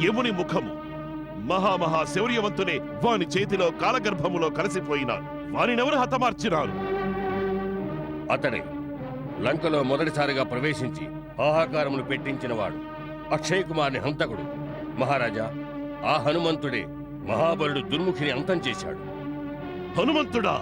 యముని ముఖము మహామహా శౌర్యవంతునే వాని చేతిలో కాలగర్భములో కలిసిపోయినారు. వానినెవరు హతమార్చినారు? అతడే లంకలో మొదటిసారిగా ప్రవేశించి ఆహాకారములు పెట్టించినవాడు, అక్షయ్ కుమార్ని హంతకుడు. మహారాజా, ఆ హనుమంతుడే మహాబలుడు దుర్ముఖిని అంతం చేశాడు. హనుమంతుడా?